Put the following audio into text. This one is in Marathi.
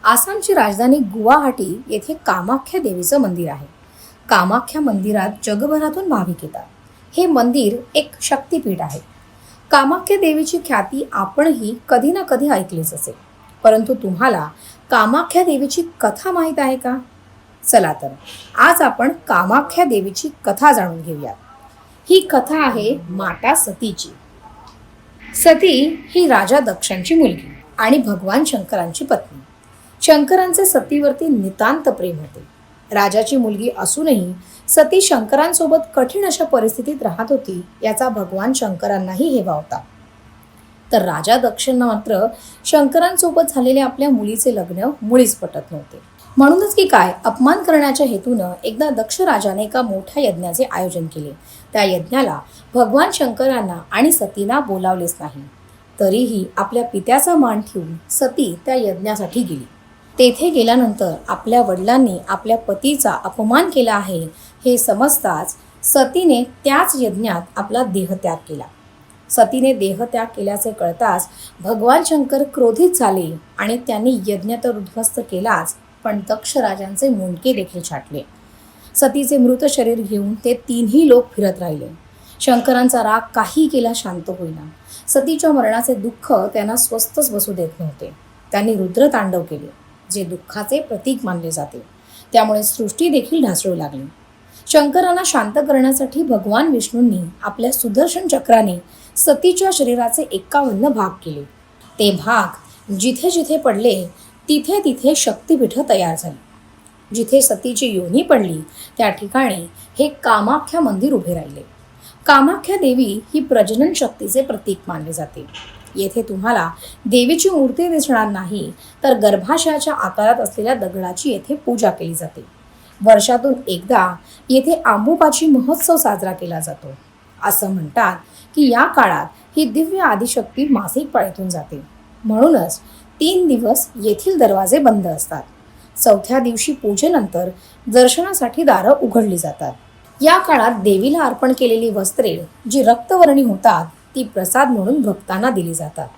आसामची राजधानी गुवाहाटी येथे कामाख्या देवीचं मंदिर आहे. कामाख्या मंदिरात जगभरातून भाविक येतात. हे मंदिर एक शक्तिपीठ आहे. कामाख्या देवीची ख्याती आपणही कधी ना कधी ऐकलीच असेल, परंतु तुम्हाला कामाख्या देवीची कथा माहीत आहे का? चला तर आज आपण कामाख्या देवीची कथा जाणून घेऊया. ही कथा आहे माता सतीची. सती ही राजा दक्षांची मुलगी आणि भगवान शंकरांची पत्नी. शंकरांचे सतीवरती नितांत प्रेम होते. राजाची मुलगी असूनही सती शंकरांसोबत कठीण अशा परिस्थितीत राहत होती याचा भगवान शंकरांनाही हेवा होता. तर राजा दक्षांना मात्र शंकरांसोबत झालेले आपल्या मुलीचे लग्न मुळीच पटत नव्हते. म्हणूनच की काय अपमान करण्याच्या हेतूनं एकदा दक्ष राजाने एका मोठ्या यज्ञाचे आयोजन केले. त्या यज्ञाला भगवान शंकरांना आणि सतीला बोलावलेच नाही. तरीही आपल्या पित्याचा मान ठेवून सती त्या यज्ञासाठी गेली. तेथे गेल्यानंतर आपल्या वडिलांनी आपल्या पतीचा अपमान केला आहे हे समजताच सतीने त्याच यज्ञात आपला देहत्याग केला. सतीने देहत्याग केल्याचे कळताच भगवान शंकर क्रोधित झाले आणि त्यांनी यज्ञ तर उद्ध्वस्त केलाच, पण दक्ष राजांचे मुंडके देखील छाटले. सतीचे मृत शरीर घेऊन ते तीनही लोक फिरत राहिले. शंकरांचा राग काही केला शांत होईना. सतीच्या मरणाचे दुःख त्यांना स्वस्थच बसू देत नव्हते. त्यांनी रुद्रतांडव केले, जे दुःखाचे प्रतीक मानले जाते. त्यामुळे सृष्टी देखील ढासळू लागली. शंकरांना शांत करण्यासाठी भगवान विष्णूंनी आपल्या सुदर्शन चक्राने सतीच्या शरीराचे 51 भाग केले. ते भाग जिथे जिथे पडले तिथे तिथे शक्तिपीठ तयार झाली. जिथे सतीची योनी पडली त्या ठिकाणी हे कामाख्या मंदिर उभे राहिले. कामाख्या देवी ही प्रजनन शक्तीचे प्रतीक मानले जाते. येथे तुम्हाला देवीची मूर्ती दिसणार नाही, तर गर्भाशयाच्या आकारात असलेल्या दगडाची येथे पूजा केली जाते. वर्षातून एकदा येथे आंबोबाची महोत्सव साजरा केला जातो. असं म्हणतात की या काळात ही दिव्य आदिशक्ती मासिक पाळीतून जाते. म्हणूनच 3 दिवस येथील दरवाजे बंद असतात. 4थ्या दिवशी पूजेनंतर दर्शनासाठी दारं उघडली जातात. या काळात देवीला अर्पण केलेली वस्त्रे जी रक्तवर्णी होतात ती प्रसाद म्हणून भक्तांना दिली जातात.